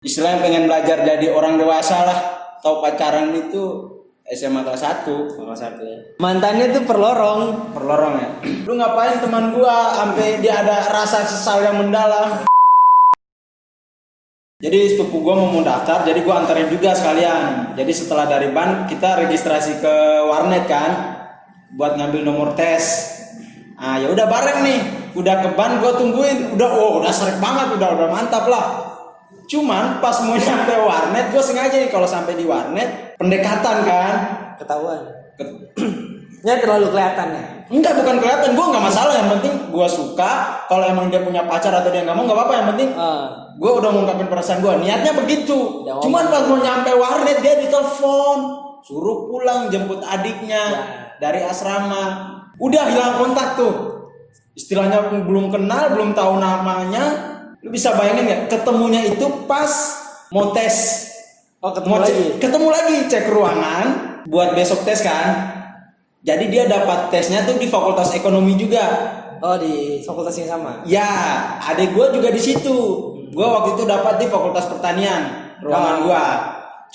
istilahnya pengen belajar jadi orang dewasa lah. Tahu pacaran itu SMA kelas 1. Kelas 1 ya. Mantannya tuh perlorong ya. Lu ngapain teman gua sampai dia ada rasa sesal yang mendalam. Jadi sepupu gua mau daftar, jadi gua anterin juga sekalian. Jadi setelah dari ban kita registrasi ke warnet kan buat ngambil nomor tes. Ah ya udah bareng nih. Udah ke ban gua tungguin, udah srek banget, udah mantap lah. Cuman pas mau nyampe warnet, gue sengaja nih kalau sampai di warnet pendekatan kan, ketahuan. Ya terlalu kelihatan ya. Enggak, bukan kelihatan, gue nggak masalah, yang penting gue suka. Kalau emang dia punya pacar atau dia nggak mau, nggak apa-apa, yang penting gue udah ngungkapin perasaan gue. Niatnya begitu. Ya, cuman pas mau nyampe warnet dia ditelepon, suruh pulang jemput adiknya dari asrama. Udah hilang kontak tuh. Istilahnya belum kenal, belum tahu namanya. Lu bisa bayangin nggak? Ketemunya itu pas mau tes. Oh, ketemu lagi cek ruangan buat besok tes kan. Jadi dia dapat tesnya tuh di Fakultas Ekonomi juga. Oh, di fakultas yang sama. Ya, adik gue juga di situ. Gue waktu itu dapat di Fakultas Pertanian ruangan gue.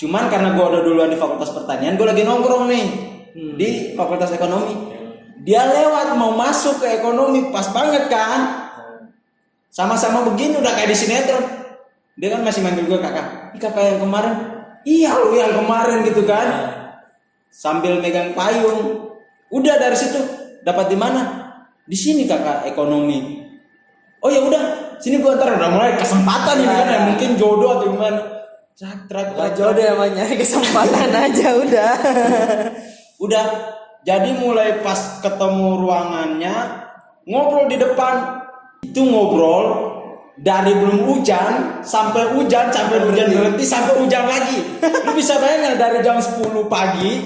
Cuman karena gue udah duluan di Fakultas Pertanian, gue lagi nongkrong nih di Fakultas Ekonomi. Dia lewat mau masuk ke ekonomi, pas banget kan. Sama-sama begini udah kayak di sinetron. Dia kan masih manggil gue kakak. Ini kakak yang kemarin. Iya lu yang kemarin gitu kan. Sambil megang payung. Udah dari situ dapat di mana? Di sini kakak ekonomi. Oh ya udah, sini gue antar. Udah mulai kesempatan ini kan ya. Mungkin jodoh atau gimana. Trak. Jodoh emang nyari kesempatan aja udah. Udah. Jadi mulai pas ketemu ruangannya ngobrol di depan. Itu ngobrol dari belum hujan sampai hujan berhenti sampai hujan lagi. Lu bisa bayangin dari jam 10 pagi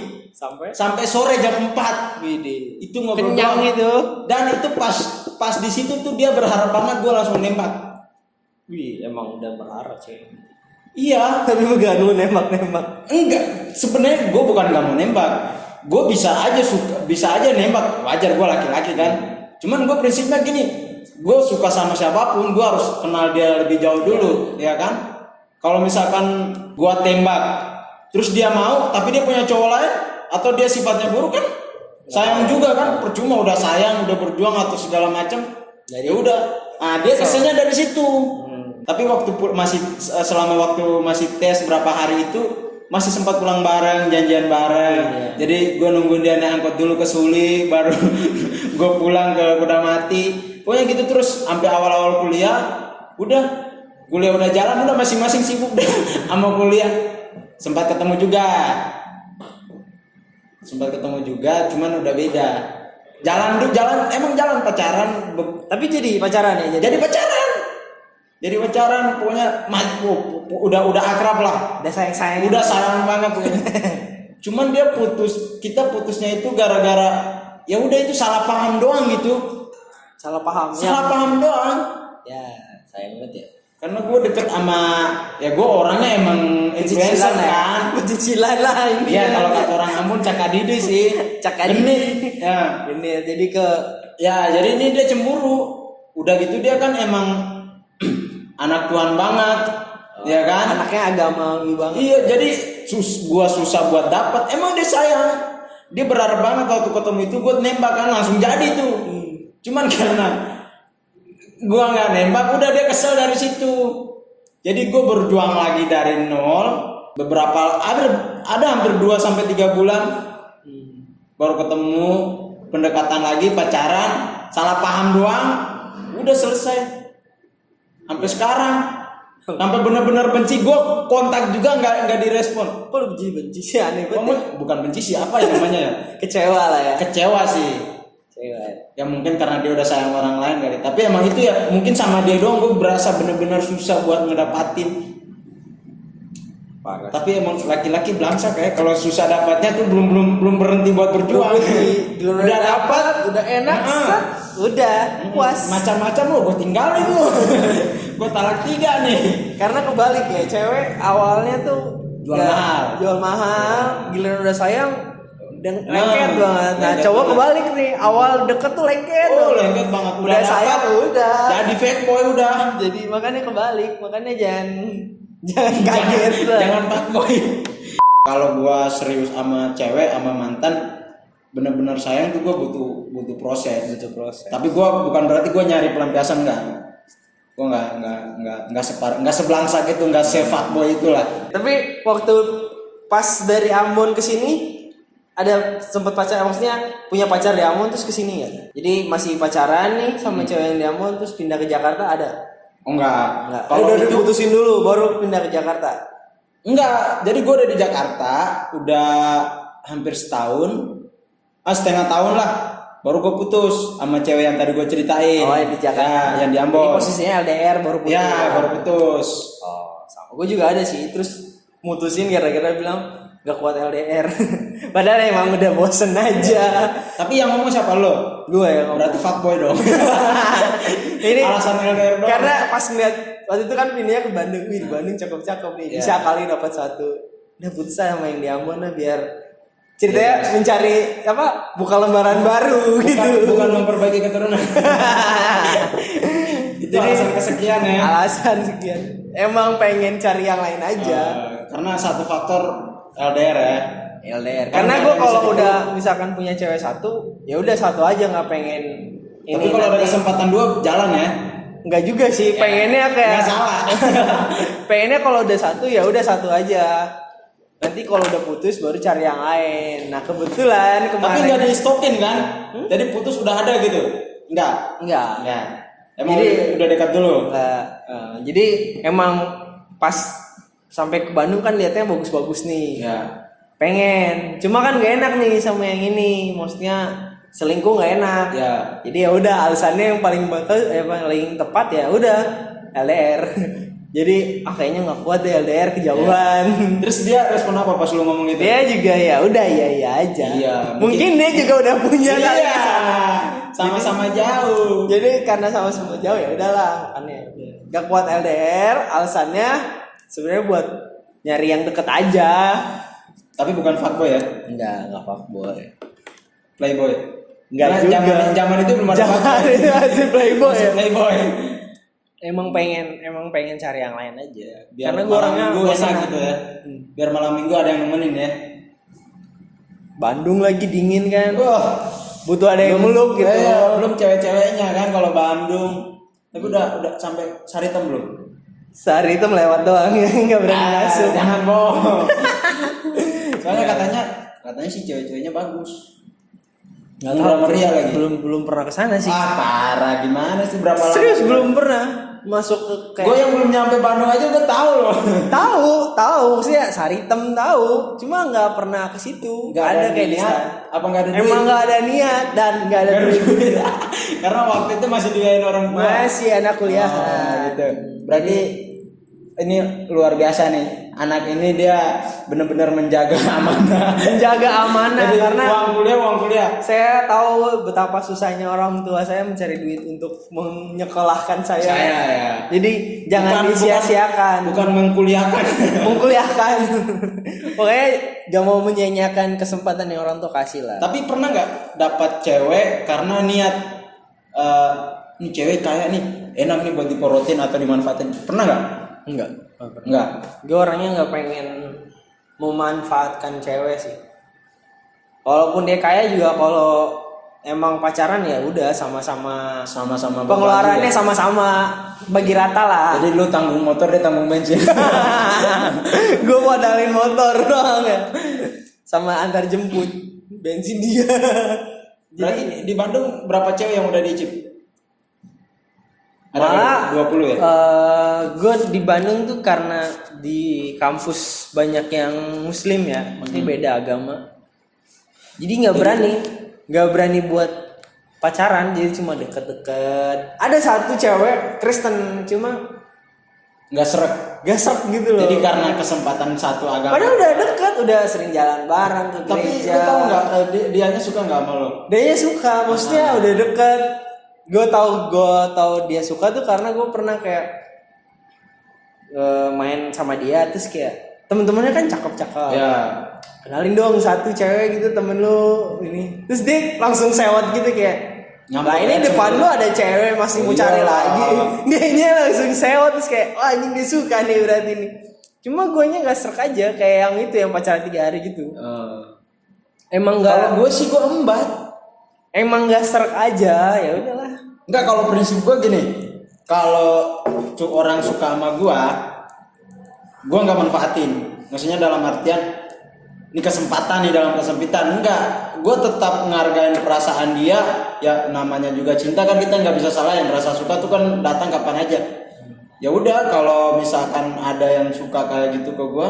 sampai sore jam 4. Widih. Itu ngobrol kenyang doang. Itu. Dan itu pas di situ tuh dia berharap banget gue langsung nembak. Wih, emang udah berharap sih. Iya, tapi lu gak mau nembak. Enggak, sebenarnya gue bukan gak mau nembak. Gue bisa aja nembak. Wajar, gue laki-laki kan. Cuman gue prinsipnya gini. Gue suka sama siapapun, gue harus kenal dia lebih jauh dulu, ya kan? Kalau misalkan gue tembak, terus dia mau, tapi dia punya cowok lain, atau dia sifatnya buruk kan? Sayang juga kan? Percuma udah sayang, udah berjuang atau segala macam. Ya udah, nah dia keselnya dari situ. Tapi selama waktu masih tes berapa hari itu masih sempat pulang bareng, janjian bareng. Jadi gue nungguin dia naik angkot dulu ke Suli, baru gue pulang ke Kudamati. Pokoknya gitu terus sampai awal-awal kuliah. Kuliah udah jalan, udah masing-masing sibuk deh sama kuliah. Sempat ketemu juga, cuman udah beda. Jalan pacaran. Tapi jadi pacaran ya? Jadi pacaran, pokoknya udah akrab lah. Udah sayang. Udah sayang banget pokoknya. Cuman kita putusnya itu gara-gara ya udah itu salah paham doang gitu. Salah paham doang. Ya, sayang banget ya. Karena gue deket sama, ya gue orangnya emang influencer kan. Pencicilan lah ini. Iya, kalau kata orang Ambon cakadidi sih. Cakadidi. Ya. Genit, jadi jadi ini dia cemburu. Udah gitu dia kan emang anak Tuhan banget. Ya kan? Anaknya agamawi banget. Iya, jadi gua susah buat dapat. Emang dia sayang. Dia berharap banget waktu ketemu itu gue nembak kan langsung jadi tuh. Cuman karena gua nggak nembak, udah dia kesel dari situ. Jadi gue berjuang lagi dari nol. Ada hampir 2-3 bulan baru ketemu, pendekatan lagi, pacaran, salah paham doang, udah selesai. Sampai sekarang, sampai benar-benar benci, gue kontak juga nggak direspon. Kok lu benci sih, aneh banget. Bukan benci sih, apa ya namanya ya? Kecewa lah ya. Kecewa sih. Ya mungkin karena dia udah sayang orang lain kali. Tapi emang itu ya mungkin sama dia doang gue berasa bener-bener susah buat ngedapatin. Parah. Tapi emang laki-laki belangsak ya. Kalau susah dapatnya tuh belum berhenti buat berjuang. Udah dapat, udah enak, udah puas. Macam-macam lo gue tinggalin lo. Gue talak 3 nih. Karena kebalik ya, cewek awalnya tuh jual mahal, giliran udah sayang lengket banget. Nah, cowok kebalik nih, awal deket tuh lengket. Lengket banget. Udah sayang udah. Jadi fake boy udah. Jadi makanya kebalik, makanya jangan Jangan kaget lah. Jangan fuckboy. Kalau gua serius sama cewek sama mantan bener-bener sayang tuh gua butuh proses. Tapi gua bukan berarti gua nyari pelampiasan enggak. Gua enggak sebelangsa gitu, enggak se-fuckboy itulah. Tapi waktu pas dari Ambon ke sini ada sempat pacaran, maksudnya punya pacar di Ambon terus ke sini enggak? Jadi masih pacaran nih sama cewek yang di Ambon terus pindah ke Jakarta ada? Oh enggak. Kalau udah diputusin dulu baru pindah ke Jakarta. Enggak. Jadi gua udah di Jakarta udah hampir setengah tahun lah. Baru gue putus sama cewek yang tadi gue ceritain. Oh, yang di Jakarta. Ya, yang di Ambon. Jadi posisinya LDR baru putus. Ya, baru putus. Oh, sama. Gue juga ada sih. Terus mutusin gara-gara bilang gak kuat LDR. Padahal emang udah bosen aja. Tapi yang ngomong siapa lo? Gue ya ngomong. Berarti fuckboy dong. Ini alasan LDR dong. Karena pas ngeliat waktu itu kan pindahnya ke Bandung. Wih, Bandung cakep-cakep nih. Bisa kali dapat satu. Udah putus sama yang di Ambon lah biar ceritanya mencari apa? Buka lembaran baru gitu. Bukan memperbaiki keturunan. Itu Jadi, alasan kesekian ya. Alasan sekian. Emang pengen cari yang lain aja. Karena satu faktor LDR ya. LDR. Karena gue kalau udah misalkan punya cewek satu, ya udah satu aja nggak pengen. Tapi kalau ada kesempatan dua jalan ya. Enggak juga sih, pengennya kayak. Nggak salah. Pengennya kalau udah satu ya udah satu aja. Nanti kalau udah putus baru cari yang lain. Nah kebetulan kemarin. Tapi nggak di stokin kan? Jadi putus udah ada gitu? Enggak. Emang jadi, udah dekat dulu. Jadi emang pas sampai ke Bandung kan lihatnya bagus-bagus nih. Ya. Pengen. Cuma kan gak enak nih sama yang ini. Maksudnya selingkuh gak enak. Ya. Jadi ya udah alasannya yang paling paling tepat ya udah LDR. Jadi kayaknya nggak kuat deh LDR kejauhan. Terus dia respon apa pas lu ngomong itu? Dia juga ya udah iya aja. Iya, mungkin dia juga udah punya kali iya. sana. Sama-sama jauh. Jadi karena sama-sama jauh ya udahlah aneh. Gak kuat LDR alasannya sebenarnya buat nyari yang deket aja. Tapi bukan fuckboy ya? Enggak fuckboy. Playboy. Enggak juga. Zaman itu belum ada fuckboy. Itu masih playboy. Masih playboy. Emang pengen cari yang lain aja. Biar karena gue orangnya minggu enak gitu ya. Biar malam minggu ada yang nemenin ya. Bandung lagi dingin kan. Wah, butuh ada yang meluk gitu. Belum cewek-ceweknya kan kalau Bandung. Tapi udah sampai Saritem belum? Saritem lewat doang ya, enggak berani masuk. Jangan bohong. Soalnya katanya sih cewek-ceweknya bagus. Murah meriah lagi. Belum pernah kesana sih. Parah gimana sih berapa lama? Serius belum pernah masuk ke kayak. Gue yang belum nyampe Bandung aja udah tahu loh. tahu sih ya Saritem tahu, cuma nggak pernah ke situ. Nggak ada kayak niat. Apa nggak ada duit? Emang nggak ada niat dan nggak ada duit. Karena waktu itu masih dibiayain orang tua. Masih anak kuliah. Gitu. Berarti ini luar biasa nih. Anak ini dia benar-benar menjaga amanah. Jadi, karena uang kuliah. Saya tahu betapa susahnya orang tua saya mencari duit untuk menyekolahkan saya. Ya. Jadi jangan disia-siakan. Bukan mengkuliahkan. Mengkuliahkan. Pokoknya gak mau menyanyiakan kesempatan yang orang tua kasih lah. Tapi pernah nggak dapat cewek karena niat ini cewek kayak nih enak nih buat diporotin atau dimanfaatin? Pernah nggak? Enggak. Enggak. Gue orangnya nggak pengen memanfaatkan cewek sih. Walaupun dia kaya juga kalau emang pacaran ya udah sama-sama pengeluarannya ya? sama-sama bagi rata lah. Jadi lu tanggung motor dia tanggung bensin. Gue modalin motor doang ya. Sama antar jemput bensin dia. Berarti di Bandung berapa cewek yang udah dicip? Malah 20 ya? Gue di Bandung tuh karena di kampus banyak yang muslim ya, maksudnya beda agama. Jadi nggak berani buat pacaran, jadi cuma deket-deket. Ada satu cewek Kristen cuma nggak seret gitu loh. Jadi karena kesempatan satu agama. Padahal udah deket, udah sering jalan bareng ke gereja. Tapi lu tau nggak dianya suka nggak sama lo? Dianya suka, maksudnya udah deket. Gue tahu dia suka tuh karena gue pernah kayak main sama dia terus kayak temen-temennya kan cakep-cakep. Ya. Kenalin dong satu cewek gitu temen lu ini. Terus dia langsung sewot gitu kayak nah ini depan lu ada cewek masih mau cari lagi. Dianya langsung sewot terus kayak wah ini dia suka nih berarti nih. Cuma guanya nggak serak aja kayak yang itu yang pacaran 3 hari gitu. Emang nggak. Kalau gue sih gue embat. Emang nggak serak aja, ya udahlah. Enggak, kalau prinsip gue gini, kalau tuh orang suka sama gue nggak manfaatin. Maksudnya dalam artian ini kesempatan nih dalam kesempitan, enggak. Gue tetap menghargai perasaan dia. Ya namanya juga cinta kan, kita nggak bisa salahin. Rasa suka tuh kan datang kapan aja. Ya udah, kalau misalkan ada yang suka kayak gitu ke gue,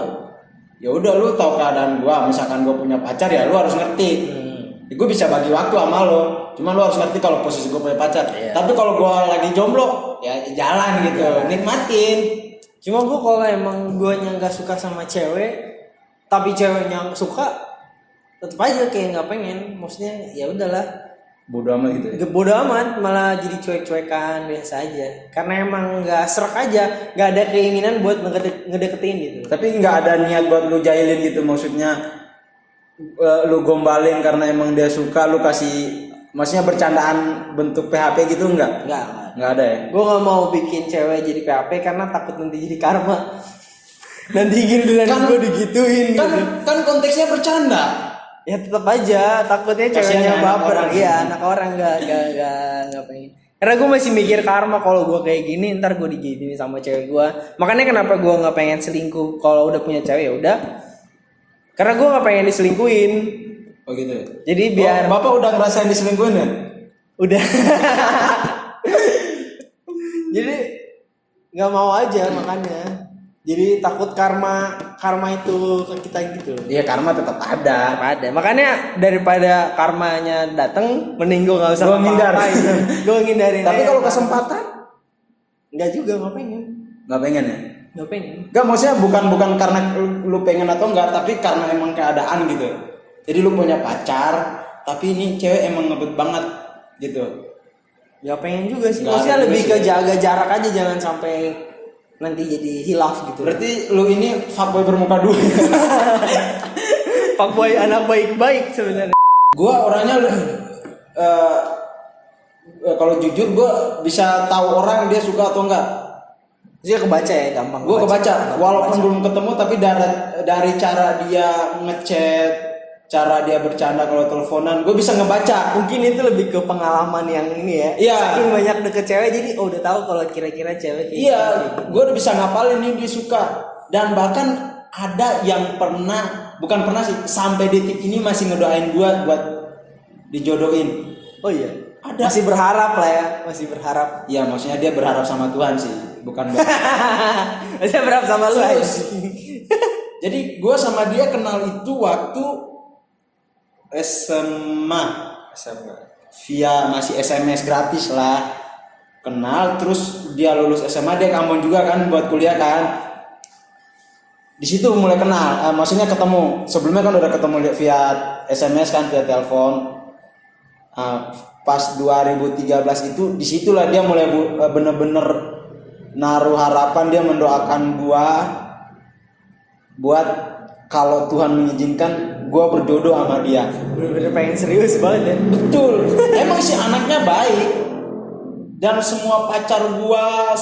ya udah lu tahu keadaan gue. Misalkan gue punya pacar, ya lu harus ngerti. Ya, gue bisa bagi waktu sama lo. Cuma lu harus ngerti kalau posisi gue punya pacar. Tapi kalau gue lagi jomblo, ya jalan gitu, nikmatin. Cuma gue kalau emang guanya nggak suka sama cewek, tapi ceweknya suka, tetap aja kayak nggak pengen. Maksudnya ya udahlah. Bodoh amat gitu ya. Bodoh amat, malah jadi cuek-cuekan biasa aja. Karena emang nggak serak aja, nggak ada keinginan buat ngedeketin gitu. Tapi nggak ada niat buat lu jahilin gitu, maksudnya lu gombalin karena emang dia suka, lu kasih, maksudnya bercandaan bentuk PHP gitu enggak? Nggak ada ya. Gue nggak mau bikin cewek jadi PHP karena takut nanti jadi karma. Nanti giliran Kan- gue digituin Kan gitu. kan konteksnya bercanda. Ya tetap aja takutnya Kasian ceweknya anak baper. orang. Iya, anak orang nggak pengen. Karena gue masih mikir karma, kalau gue kayak gini ntar gue digini sama cewek gue. Makanya kenapa gue nggak pengen selingkuh kalau udah punya cewek, ya udah. Karena gue nggak pengen diselingkuhin. Oh gitu ya. Jadi biar Bapak udah ngerasain diselingkuhin ya? udah. Jadi nggak mau aja makanya. Jadi takut karma itu ke kita gitu. Iya, karma tetap ada. Ada. Makanya daripada karmanya datang, mending gue nggak usah Gua ngindar. Gue ngindarin. Tapi aja. kalau kesempatan nggak juga, nggak pengen. nggak pengen ya? Nggak pengen. Enggak, maksudnya bukan karena lu pengen atau enggak, tapi karena emang keadaan gitu. Jadi lu punya pacar, tapi ini cewek emang ngebet banget gitu. Ya pengen juga sih. Nggak Maksudnya ada lebih juga ke sih. jaga jarak aja, jangan sampai nanti jadi hilaf gitu. Berarti lu ini fuckboy bermuka dua. Fuckboy anak baik-baik sebenarnya. Gua orangnya kalau jujur gua bisa tahu orang dia suka atau enggak. Dia kebaca ya, gampang. Gua kebaca walaupun belum ketemu, tapi dari cara dia ngechat, cara dia bercanda kalau teleponan, gue bisa ngebaca. Mungkin itu lebih ke pengalaman yang ini ya. Iya. Saking banyak deket cewek jadi udah tahu kalau kira-kira cewek kayak Iya, gitu. gue udah bisa ngapalin nih dia suka. Dan bahkan ada yang bukan pernah sih, sampai detik ini masih ngedoain gue buat dijodohin. Oh iya. Ada. Masih berharap lah ya, masih berharap. Iya, maksudnya dia berharap sama Tuhan sih, bukan buat. Masih berharap sama lu aja. Jadi gue sama dia kenal itu waktu SMA. Via masih SMS gratis lah. Kenal, terus dia lulus SMA, dia ke Ambon juga kan buat kuliah kan. Di situ mulai kenal, maksudnya ketemu. Sebelumnya kan udah ketemu via SMS kan, via telepon. Pas 2013 itu, disitulah dia mulai bener-bener naruh harapan, dia mendoakan gua buat kalau Tuhan mengizinkan gua berjodoh sama dia. Bener-bener pengen serius banget ya. Betul. Emang si anaknya baik. Dan semua pacar gua,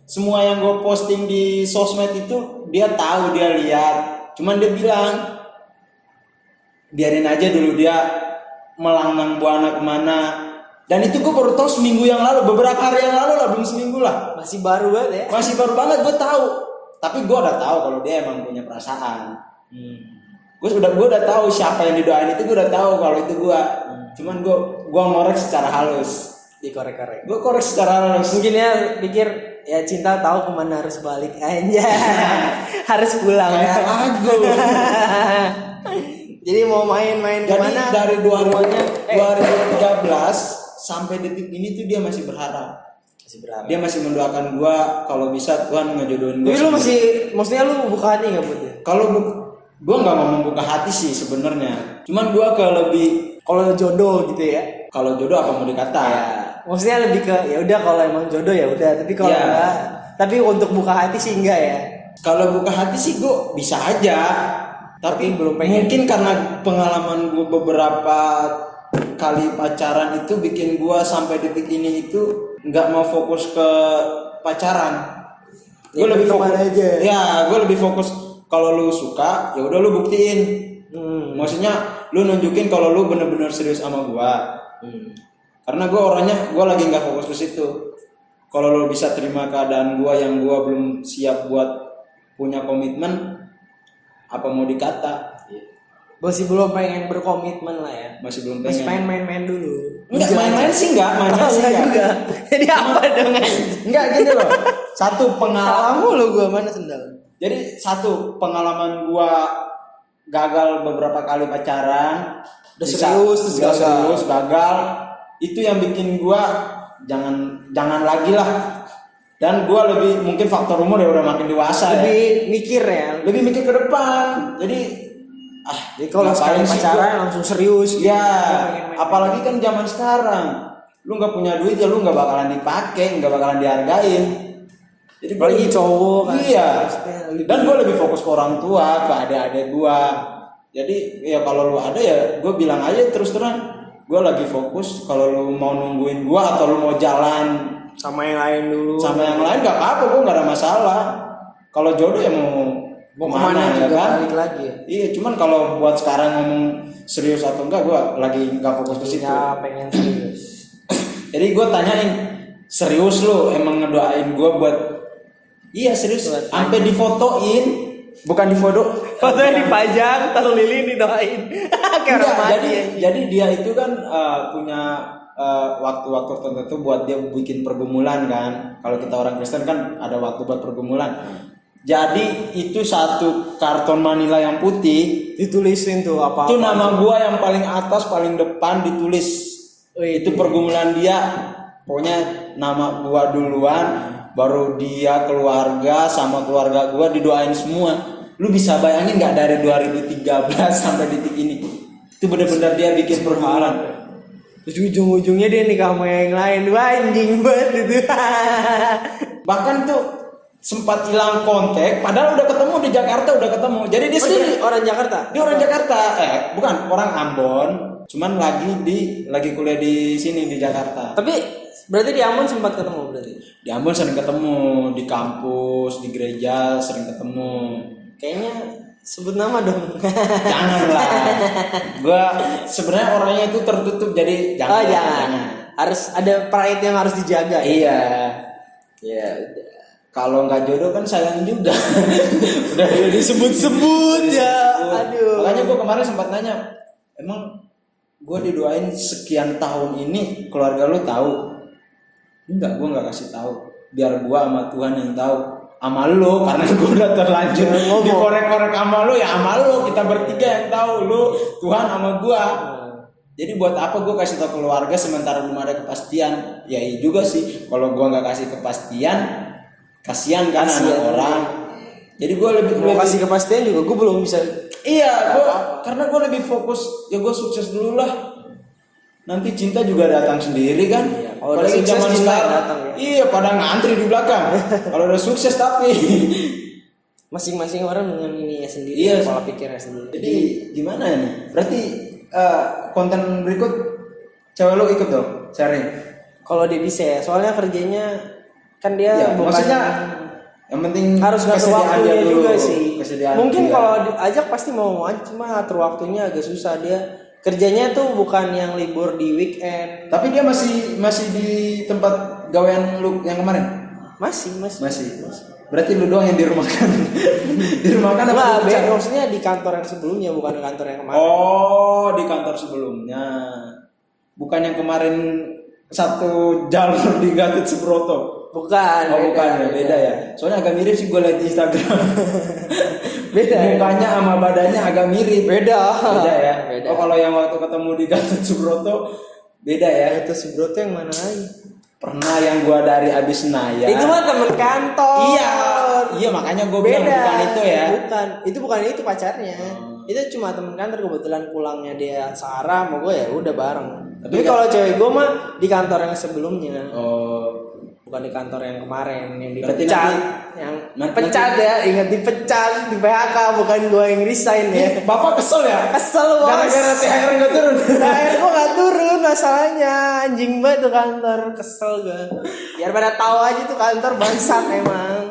semua yang gua posting di sosmed itu dia tahu, dia lihat. Cuman dia bilang biarin aja dulu dia melanglang buana kemana. Dan itu gue baru tahu seminggu yang lalu, beberapa hari yang lalu lah, belum seminggu lah. Masih baru banget ya. Masih baru banget gue tahu. Tapi gue udah tahu kalau dia emang punya perasaan. Gue udah tahu siapa yang didoain itu, gue udah tahu kalau itu gue. Cuman gue ngorek secara halus. Dikorek-korek. Gue korek secara halus. Mungkin ya pikir ya cinta tahu kemana harus balik aja. Harus pulang. Kayak lagu. Jadi mau main-main Jadi kemana? dari 2013 sampai detik ini tuh dia masih berharap. Dia masih mendoakan gua kalau bisa Tuhan ngejodohin gua. Tapi lu masih, maksudnya lu buka hati nggak buat dia? Kalau gua nggak mau membuka hati sih sebenarnya. Cuman gua ke lebih, Kalau jodoh gitu ya? kalau jodoh apa mau dikata? Maksudnya lebih ke ya udah kalau emang jodoh ya udah. Tapi kalau Ya. enggak, tapi untuk buka hati sih enggak ya. Kalau buka hati sih gua bisa aja. Tapi belum pengen. mungkin karena pengalaman gua beberapa kali pacaran itu bikin gua sampai detik ini itu nggak mau fokus ke pacaran. Gue lebih fokus aja. Ya, gue lebih fokus kalau lu suka, ya udah lu buktiin. Maksudnya lu nunjukin kalau lu bener-bener serius sama gue. Karena gue orangnya, gue lagi nggak fokus ke situ. Kalau lo bisa terima keadaan gue yang gue belum siap buat punya komitmen, apa mau dikata? Masih belum pengen berkomitmen lah ya. Masih belum Masih pengen. pengen main-main dulu. Enggak, main-main sih enggak, main-main sih enggak. juga. Jadi apa dong? Enggak gini loh. Satu pengalaman. Salah mulu gua, mana sendal. Jadi satu pengalaman gue gagal beberapa kali pacaran. Udah serius, terus gagal. Serius, gagal. Itu yang bikin gue jangan lagi lah. Dan gue lebih mungkin faktor umur ya udah makin dewasa lebih mikir ya. Lebih mikir ke depan. Jadi kalau sekali pacaran langsung serius gitu. Ya, apalagi kan zaman sekarang. Lu nggak punya duit ya lu nggak bakalan dipakai, nggak bakalan dihargain. Jadi apalagi cowok kan. Iya. Dan gue lebih fokus ke orang tua, ke adik-adik gue. Jadi ya kalau lu ada ya gue bilang aja terus terang. Gue lagi fokus. Kalau lu mau nungguin gue atau lu mau jalan sama yang lain dulu. Sama yang lain nggak apa-apa, gue nggak ada masalah. Kalau jodoh ya mau kemana juga kan? balik lagi. Iya, cuman kalau buat sekarang ngomong serius atau enggak, gue lagi nggak fokus ke situ. Ya pengen serius. Jadi gue tanyain, serius lo emang ngedoain gue buat? Iya serius, sampai difotoin, bukan difoto. Fotonya dipajang, taruh lilin didoain. Kayak orang mati. Jadi dia itu kan punya waktu-waktu tertentu buat dia bikin pergumulan kan. Kalau kita orang Kristen kan ada waktu buat pergumulan. Jadi itu satu karton Manila yang putih ditulisin tuh apa? Itu nama gua yang paling atas paling depan ditulis. Itu pergumulan dia. Pokoknya nama gua duluan, baru dia, keluarga sama keluarga gua didoain semua. Lu bisa bayangin nggak dari 2013 sampai detik ini? Itu benar-benar dia bikin pergumulan. Terus ujung-ujungnya dia nikah sama yang lain. Wah, anjing banget itu. Bahkan tuh sempat hilang kontak, padahal udah ketemu di Jakarta, udah ketemu. Jadi dia orang Jakarta. Dia orang Jakarta. Bukan, orang Ambon. Cuman lagi kuliah di sini di Jakarta. Tapi berarti di Ambon sempat ketemu berarti. Di Ambon sering ketemu, di kampus, di gereja sering ketemu. Kayaknya sebut nama dong. Janganlah. Gua sebenarnya orangnya itu tertutup jadi jangan. Harus ada pride yang harus dijaga. Iya. Ya udah. Kalau nggak jodoh kan sayang juga. Udah disebut-sebut ya. Aduh. Makanya gua kemarin sempat nanya, emang gua didoain sekian tahun ini keluarga lu tahu? Enggak, gua nggak kasih tahu. Biar gua sama Tuhan yang tahu. Sama lo, karena gue udah terlanjur dikorek-korek sama lo, ya sama lo, kita bertiga yang tahu, lo Tuhan sama gue. Jadi buat apa gue kasih tau keluarga sementara belum ada kepastian? Ya iya juga sih, kalau gue nggak kasih kepastian, kasihan kan anak orang. Jadi gue lebih kasih kepastian juga gue belum bisa. Iya, karena gue lebih fokus, ya gue sukses dulu lah. Nanti cinta juga datang sendiri kan. Iya, kalau udah zaman sekarang datang, ya. Iya, pada ngantri di belakang. Kalau udah sukses tapi masing-masing orang dengan ininya sendiri, iya, pola pikirnya sendiri. Jadi gimana ya nih? Berarti konten berikut cewek lo ikut dong sharing. Kalau dia bisa ya, soalnya kerjanya kan dia ya, bukan maksudnya yang penting harus ngatur waktunya juga sih. Mungkin kalau diajak pasti mau aja, cuma atur waktunya agak susah. Dia kerjanya tuh bukan yang libur di weekend. Tapi dia masih di tempat gawean lu yang kemarin? Masih. Berarti lu doang yang dirumahkan. Dirumahkan apa? Enggak, maksudnya di kantor yang sebelumnya, bukan di kantor yang kemarin. Oh, di kantor sebelumnya. Bukan yang kemarin satu jalur di Gatot Subroto. Bukan. Beda ya. Soalnya agak mirip sih gue liat di Instagram. Beda. Mukanya sama badannya agak mirip. Beda ya. Beda. Oh, kalau yang waktu ketemu di Gatot Subroto beda ya. Gatot Subroto yang mana lagi? Pernah yang gua dari abis Naya. Itu mah temen kantor. Iya makanya gua bilang bukan itu ya. Bukan itu pacarnya. Itu cuma temen kantor, kebetulan pulangnya dia searah sama gue, ya udah bareng. Tapi kalau cewek gue mah di kantor yang sebelumnya. Bukan di kantor yang kemarin yang dipecat. Pecat ya, ingat dipecat, di PHK, bukan gue yang resign ya. Bapak kesel ya? Kesel bos. Gara-gara THR nggak turun. THR gue nggak turun masalahnya, anjing banget tuh kantor, kesel gue. Biar pada tahu aja tuh kantor bangsat emang.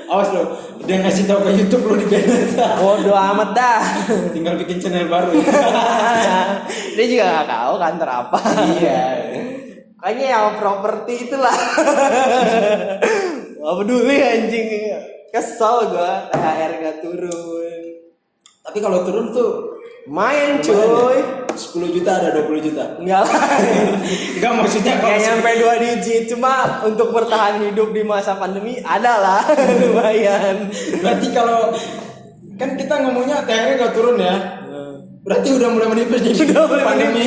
Awas lo, dia ngasih tahu ke YouTube lo di banned. Bodoh amat dah. Tinggal bikin channel baru. Dia juga nggak tahu kantor apa. Iya. Kayaknya yang properti itulah. Gak peduli anjing. Kesel gua THR gak turun. Tapi kalau turun tuh Main lumayan cuy. ya. 10 juta ada 20 juta. Enggak lah. Enggak maksudnya kalau Kayak nyampe 2 digit. Cuma untuk bertahan hidup di masa pandemi ada lah. Lumayan. berarti kalau kan kita ngomongnya THR gak turun ya. Berarti udah mulai menipis nih. Udah mulai pandemi.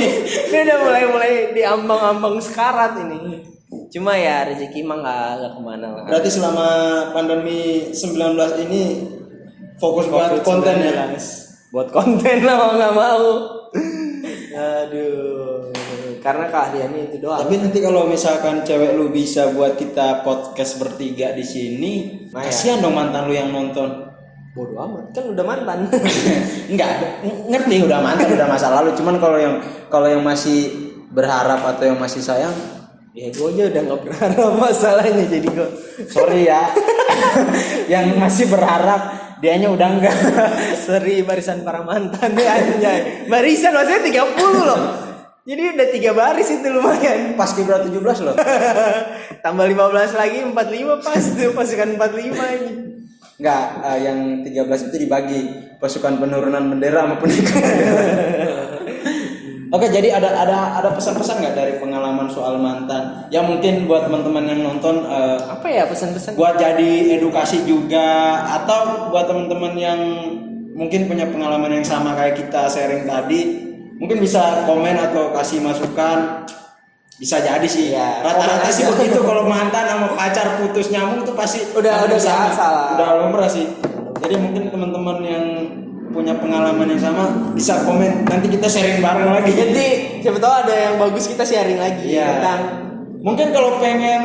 Ini udah mulai di ambang-ambang sekarat ini. Cuma ya rezeki mah nggak kemana lah. Berarti selama pandemi 19 ini fokus buat konten ya. Buat konten lah mau nggak mau. Aduh. Karena keahliannya itu doang. Tapi nanti kalau misalkan cewek lu bisa buat kita podcast bertiga di sini, Nah, ya. kasihan dong mantan lu yang nonton. Bodoh amat, kan udah mantan. Enggak, ngerti udah mantan udah masa lalu. Cuman kalau yang masih berharap atau yang masih sayang, Ya gue aja udah gak berharap masalahnya jadi gue. sorry ya. Yang masih berharap dianya udah enggak. Seri barisan para mantan ya anjay. Barisan maksudnya 30 loh. Jadi udah 3 baris itu lumayan. Pas Kibra 17 loh. Tambah 15 lagi 45 pas tuh pasukan 45 ini. Enggak, yang 13 itu dibagi pasukan penurunan bendera sama pernikahan. Oke, jadi ada pesan-pesan nggak dari pengalaman soal mantan? Ya mungkin buat teman-teman yang nonton Apa ya pesan-pesan? buat jadi edukasi juga, atau buat teman-teman yang mungkin punya pengalaman yang sama kayak kita sharing tadi, mungkin bisa komen atau kasih masukan. Bisa jadi sih. Ya, Rata-rata komen sih aja. begitu kalau mantan sama pacar putus nyambung tuh pasti Udah hampir sama. biasa lah. Udah lumrah sih. Jadi mungkin teman-teman yang punya pengalaman yang sama bisa komen, nanti kita sharing bareng lagi. Jadi siapa tahu ada yang bagus kita sharing lagi Iya. tentang Mungkin kalau pengen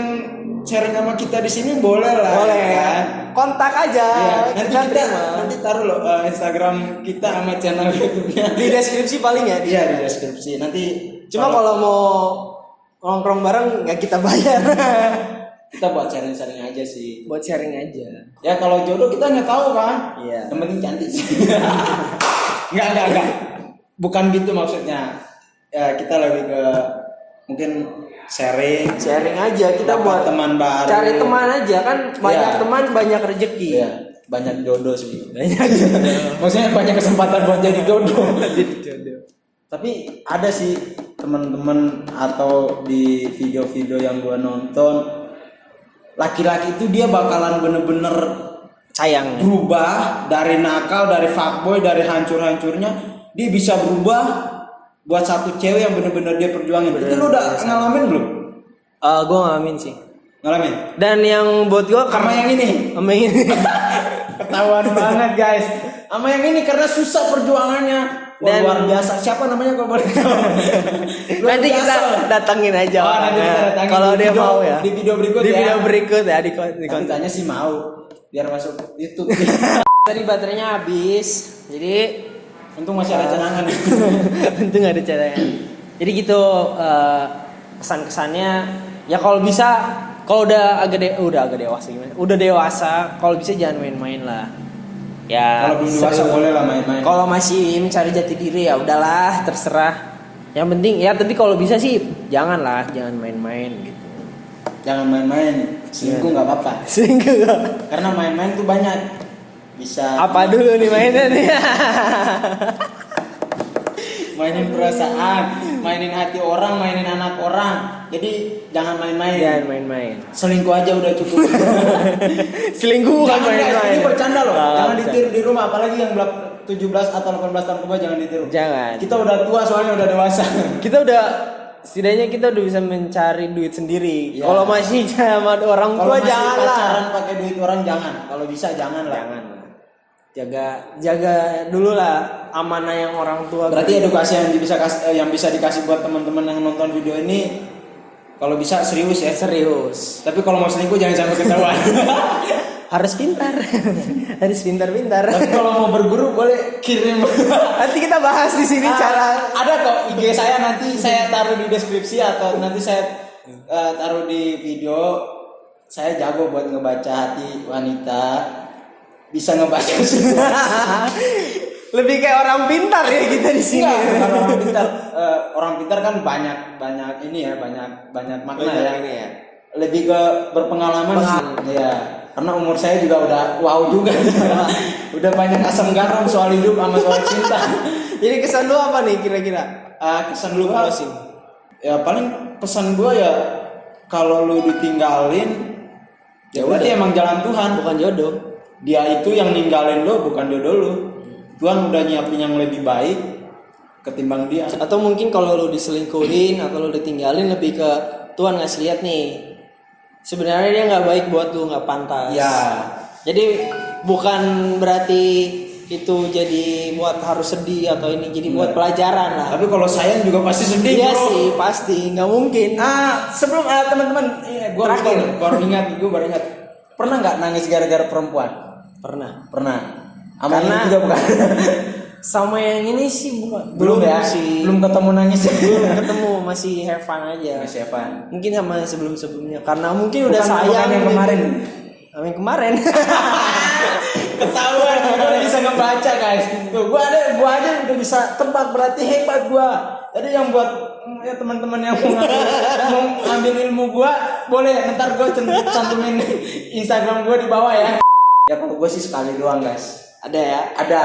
sharing sama kita di sini boleh lah. boleh kan? kontak aja. Iya, nanti kita terima. nanti taruh loh Instagram kita sama channel YouTube-nya. Di deskripsi paling ya. Iya, di deskripsi. Nanti Cuma kalau mau nongkrong bareng nggak kita bayar. kita buat sharing-sharing aja sih. Buat sharing aja. Ya kalau jodoh kita nggak tahu kan. Iya. Yang penting cantik. Enggak. Bukan gitu maksudnya. Ya kita lebih ke mungkin sharing Aja kita dapat buat teman baru. cari teman aja kan banyak Iya. teman banyak rezeki. Iya, banyak jodoh sih. Maksudnya banyak kesempatan buat jadi jodoh. Tapi ada sih teman-teman atau di video-video yang gua nonton, laki-laki itu dia bakalan bener-bener Sayang. berubah dari nakal, dari fuckboy, dari hancur-hancurnya, dia bisa berubah buat satu cewek yang bener-bener dia perjuangin. Itu lu udah ngalamin belum? Gue ngalamin sih. Ngalamin? Dan yang buat gue Sama yang ini sama ini. ketahuan banget guys. Sama yang ini karena susah perjuangannya. Wah, Dan- luar biasa. Siapa namanya kalau boleh tahu? Luar Nanti kita biasa. datengin aja. Oh, nanti kita datangin Kalau di dia video- mau ya. di video berikut Di ya. video berikut ya di Tapi konten. tanya sih mau biar masuk YouTube. Tadi baterainya habis. Jadi Untung masih ada cadangan. untung ada cadangan. Jadi gitu kesan-kesannya ya kalau bisa kalau udah agak dewasa gimana? Udah dewasa kalau bisa jangan main-main lah. Ya Kalau belum dewasa seru. boleh lah main-main. Kalau masih mencari jati diri ya udahlah terserah. Yang penting ya tapi kalau bisa sih jangan main-main gitu. Jangan main-main. Selingkuh nggak apa-apa. Sehingga Karena main-main tuh banyak. Bisa apa dulu nih mainnya nih? mainin perasaan, mainin hati orang, mainin anak orang. Jadi jangan main-main. Jangan main-main. Selingkuh aja udah cukup. Selingkuh bukan Jangan guys, main-main. ini bercanda loh. Ah, Jangan bercanda. ditiru di rumah, apalagi yang 17 atau 18 tahun ke bawah jangan ditiru. Jangan. Kita udah tua soalnya udah dewasa. Kita udah setidaknya kita udah bisa mencari duit sendiri. Ya. Kalau masih sama orang Kalau tua masih jangan lah. pacaran pakai duit orang jangan. Kalau bisa jangan lah. Jangan lah. Jaga dulu lah amanah yang orang tua. Berarti edukasi yang bisa dikasih buat teman-teman yang nonton video ini, kalau bisa serius ya. Serius. Tapi kalau mau selingkuh jangan sampai ketahuan. Harus pintar. Harus pintar-pintar. Tapi kalau mau berguru boleh kirim. Nanti kita bahas di sini cara. Ada kok IG saya, nanti saya taruh di deskripsi atau nanti saya taruh di video. saya jago buat ngebaca hati wanita, bisa ngebaca situasi. Lebih kayak orang pintar ya kita di sini. Enggak, bukan orang pintar. Orang pintar kan banyak ini ya, banyak makna ya. Ini ya. Lebih ke berpengalaman sih. Ya, karena umur saya juga udah wow juga. Udah banyak asam garam soal hidup sama soal cinta. Jadi kesan lu apa nih kira-kira? Kesan lu apa sih? Ya paling pesan gua ya kalau lu ditinggalin ya berarti emang jalan Tuhan, Bukan jodoh. Dia itu yang ninggalin lu, bukan jodoh lu. Tuhan udah nyiapin yang lebih baik ketimbang dia. Atau mungkin kalau lu diselingkuhin atau lu ditinggalin lebih ke Tuhan ngasih lihat nih. Sebenarnya dia nggak baik buat lu, nggak pantas. Ya. Jadi bukan berarti itu jadi buat harus sedih atau ini jadi buat pelajaran lah. Tapi kalau sayang juga pasti sedih, Iya bro. sih pasti nggak mungkin. Sebelum teman-teman, gue baru ingat, pernah nggak nangis gara-gara perempuan? Pernah. Sama Karena- ini juga bukan. Sama yang ini sih bukan. belum ya? sih. Belum ketemu nangis. Belum ketemu, masih have fun aja. Masih apa? Mungkin sama sebelum-sebelumnya karena mungkin udah Bukan sayang yang gitu. kemarin. Sama yang kemarin. Ketahuan, gue udah bisa ngebaca guys. Tuh, gue aja udah bisa tebak, berarti hebat gue. Jadi yang buat ya teman-teman yang mau ngambil ilmu gue, boleh ntar gue cantumin Instagram gue di bawah ya. Ya kalau gue sih sekali doang guys. Ada ya? Ada.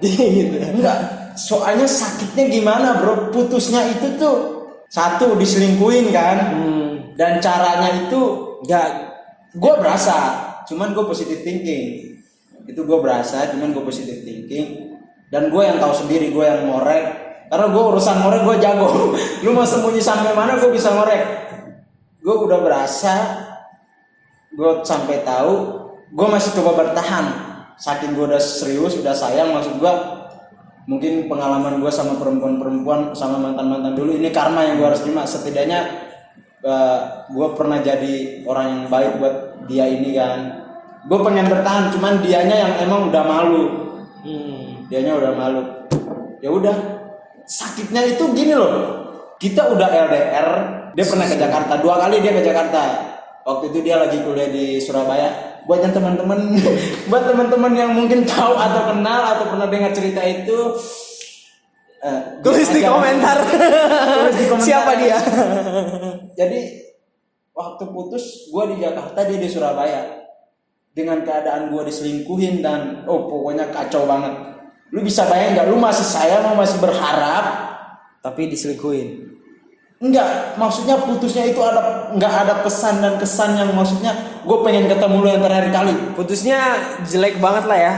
Gitu. Enggak. Soalnya sakitnya gimana bro? Putusnya itu tuh satu diselingkuhin kan. Dan caranya itu Enggak. gue berasa, cuman gue positive thinking. Itu gue berasa, cuman gue positive thinking. Dan gue yang tahu sendiri, gue yang ngorek. Karena gue urusan ngorek gue jago. Lu mau sembunyi sampai mana gue bisa ngorek. Gue udah berasa, gue sampai tahu, gue masih coba bertahan. Saking gue udah serius, udah sayang, maksud gue mungkin pengalaman gue sama perempuan-perempuan, sama mantan-mantan dulu, ini karma yang gue harus terima. Setidaknya gue pernah jadi orang yang baik buat dia ini kan. Gue pengen bertahan, cuman dianya yang emang udah malu. Dianya udah malu. Ya udah, sakitnya itu gini loh. Kita udah LDR, dia pernah ke Jakarta 2 kali, dia ke Jakarta. Waktu itu dia lagi kuliah di Surabaya. Buat yang teman-teman, buat teman-teman yang mungkin tahu atau kenal atau pernah dengar cerita itu, Tulis di komentar. Tulis di komentar. Siapa dia? Jadi waktu putus gue di Jakarta, dia di Surabaya. Dengan keadaan gue diselingkuhin dan pokoknya kacau banget. Lu bisa bayangin nggak? Lu masih sayang, lu masih berharap, Tapi diselingkuhin. enggak, maksudnya putusnya itu nggak ada pesan dan kesan yang maksudnya gue pengen ketemu lu yang terakhir kali. Putusnya jelek banget lah ya.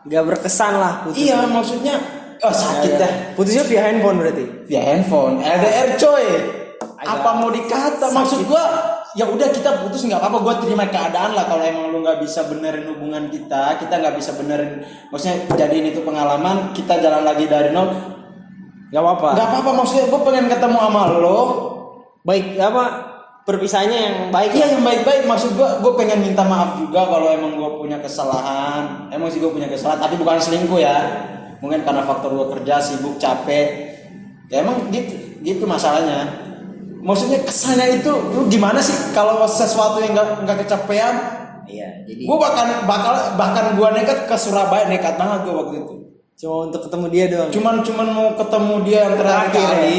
Gak berkesan lah putusnya. Iya, maksudnya sakit dah. Putusnya via handphone berarti. Via handphone, LDR coy. Apa mau dikata? Maksud gua ya udah kita putus nggak apa-apa, gua terima keadaan lah. Kalau emang lu nggak bisa benerin hubungan kita nggak bisa benerin, maksudnya jadiin itu pengalaman, kita jalan lagi dari nol. Gak apa-apa. Nggak apa-apa, maksudnya gua pengen ketemu sama lo. Baik apa perpisahannya yang baik. Iya yang baik-baik, maksud gua pengen minta maaf juga kalau emang gua punya kesalahan. Emang sih gua punya kesalahan, tapi bukan selingkuh ya. Mungkin karena faktor gua kerja, sibuk, capek. Ya emang gitu masalahnya. Maksudnya kesannya itu lu gimana sih kalau sesuatu yang nggak kecapean? Iya, jadi Gue bahkan gue nekat ke Surabaya, nekat banget gue waktu itu. cuma untuk ketemu dia doang. Cuman mau ketemu dia yang terakhir Terakhir, kali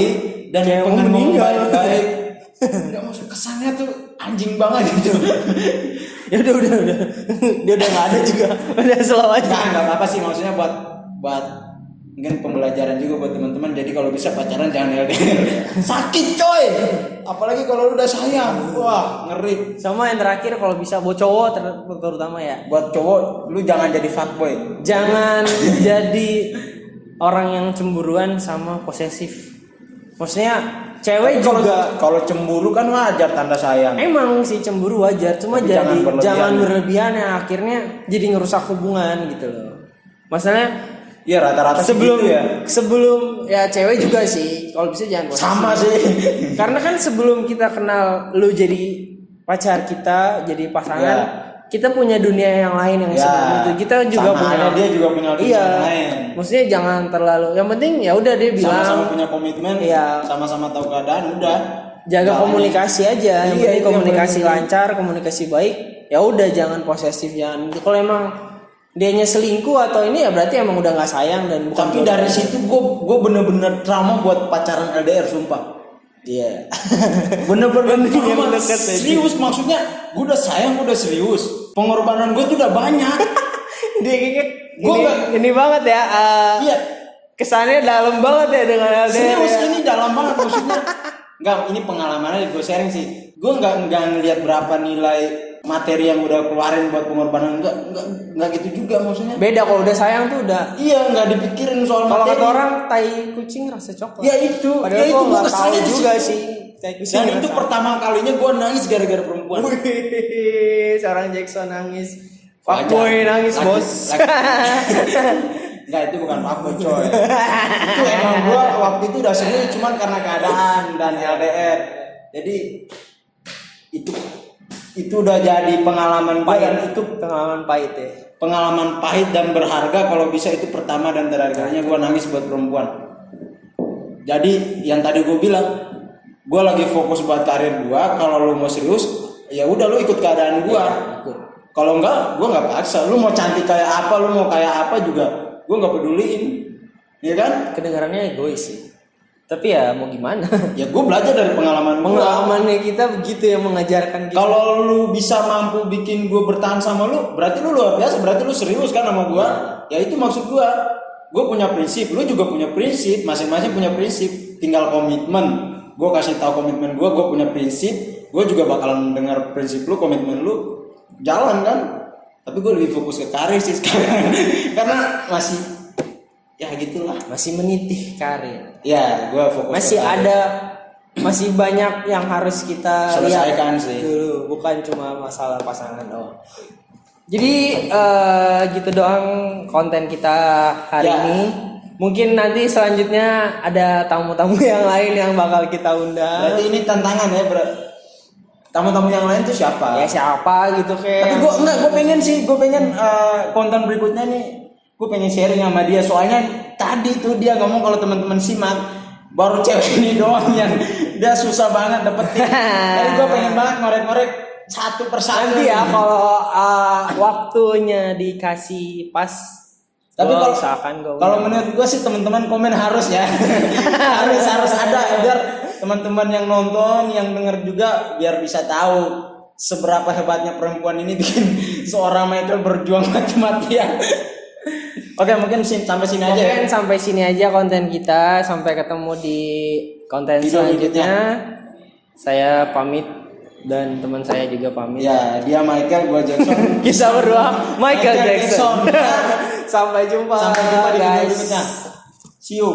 dan kayak pengen mau ngomong meninggal. baik-baik. Nggak, maksud kesannya tuh anjing banget gitu. Ya udah. Dia udah nggak ada juga. Udah slow aja. Nggak apa-apa sih, maksudnya buat mungkin pembelajaran juga buat teman-teman. Jadi kalau bisa pacaran jangan LDR. Sakit coy. Apalagi kalau udah sayang. Wah, ngeri. Sama yang terakhir kalau bisa buat cowok terutama ya. Buat cowok, lu jangan jadi fuckboy. Jangan jadi orang yang cemburuan sama posesif. Maksudnya cewek juga Kalau cemburu kan wajar, tanda sayang. emang sih cemburu wajar, cuma Tapi jadi jangan berlebihan. berlebihan yang akhirnya jadi ngerusak hubungan gitu loh. Masalahnya Iya, rata-rata sebelum gitu ya. sebelum ya cewek juga sih kalau bisa jangan posesif. Sama sih. Karena kan sebelum kita kenal lu jadi pacar kita, jadi pasangan, Ya. kita punya dunia yang lain yang Ya, sebelum itu. Kita juga sama punya ada dia juga punya dunia iya, yang lain. Maksudnya jangan terlalu. Yang penting ya udah dia bilang Sama-sama punya komitmen, Iya. sama-sama tahu keadaan, udah. jaga Jalannya. komunikasi aja, yang Iya, penting itu yang komunikasi paling lancar, komunikasi baik. Ya udah, jangan posesif, jangan. Kalau emang dianya selingkuh atau ini ya berarti emang udah nggak sayang dan bukan. Tapi dari situ gue bener-bener trauma buat pacaran LDR, sumpah. Iya. Bener-bener Yang trauma. deket aja. Serius, maksudnya gue udah sayang, gue udah serius. Pengorbanan gue tuh udah banyak. Dia kayaknya Gua nggak- ini banget ya. Iya. Kesannya dalam banget ya dengan LDR. Serius, ya. ini dalam banget maksudnya. Enggak, ini pengalamannya gue sharing sih. Gue nggak ngelihat berapa nilai materi yang udah keluarin buat pengorbanan, enggak gitu juga maksudnya. Beda kalau udah sayang tuh udah. Iya, nggak dipikirin soal Kalau materi. kata orang tai kucing rasa coklat. Ya itu, Padahal ya itu gua gue nggak kesalnya tahu di juga situ. sih. Tai kucing Dan itu rasa. pertama kalinya gue nangis gara-gara perempuan. Wih, seorang Jackson nangis. Wajar. Fuckboy nangis, Laki- bos. Enggak, itu bukan fuckboy coy. Itu emang gue waktu itu udah serius cuman karena keadaan dan LDR. Jadi itu udah jadi pengalaman gue dan itu Pengalaman pahit ya. pengalaman pahit dan berharga. Kalau bisa itu pertama dan terakhir kalinya gue nangis buat perempuan. Jadi yang tadi gue bilang, gue lagi fokus buat karir gue. Kalau lu mau serius, ya udah lu ikut keadaan gue. Ikut. Kalau enggak, gue nggak paksa. Lu mau cantik kayak apa, lu mau kayak apa juga, gue nggak peduliin, ya kan? Kedengarannya egois sih. Tapi ya mau gimana? Ya gue belajar dari pengalaman gue. Pengalamannya kita begitu yang mengajarkan kita. Kalau lu bisa mampu bikin gue bertahan sama lu, berarti lu luar biasa, berarti lu serius kan sama gue. Ya itu maksud gue. Gue punya prinsip, lu juga punya prinsip, masing-masing punya prinsip. Tinggal komitmen. Gue kasih tahu komitmen gue punya prinsip. Gue juga bakalan dengar prinsip lu, komitmen lu, jalan kan. Tapi gue lebih fokus ke karir sih sekarang. Karena masih, ya gitulah. Masih menitih karir. Ya, gue fokus. Masih ke karir. ada, masih banyak yang harus kita Selesaikan lihat sih. dulu, bukan cuma masalah pasangan doang. Jadi gitu doang konten kita hari Ya. ini. Mungkin nanti selanjutnya ada tamu-tamu yang lain yang bakal kita undang. Berarti ini tantangan ya, bro. Tamu-tamu yang lain tuh siapa? Ya siapa gitu kayak. Tapi gue pengen konten berikutnya nih, gue pengen sharing sama dia. Soalnya tadi tuh dia ngomong kalau teman-teman simak baru cewek ini doang yang dia susah banget dapetin. Jadi gue pengen banget ngorek-ngorek satu persatu. Nanti ya kalau waktunya dikasih pas. Tapi gua kalau usahakan gua kalau undang. menurut gue sih teman-teman komen harus ya. harus ada biar teman-teman yang nonton, yang denger juga biar bisa tahu seberapa hebatnya perempuan ini bikin seorang Michael berjuang mati-matian. Oke, mungkin sampai sini aja. Mungkin Ya. sampai sini aja konten kita. Sampai ketemu di konten Video selanjutnya. Saya pamit dan teman saya juga pamit. Ya, dia Michael, gua Jackson. Kita berdua Michael Jackson. Sampai jumpa. Sampai jumpa di video guys. berikutnya. See you.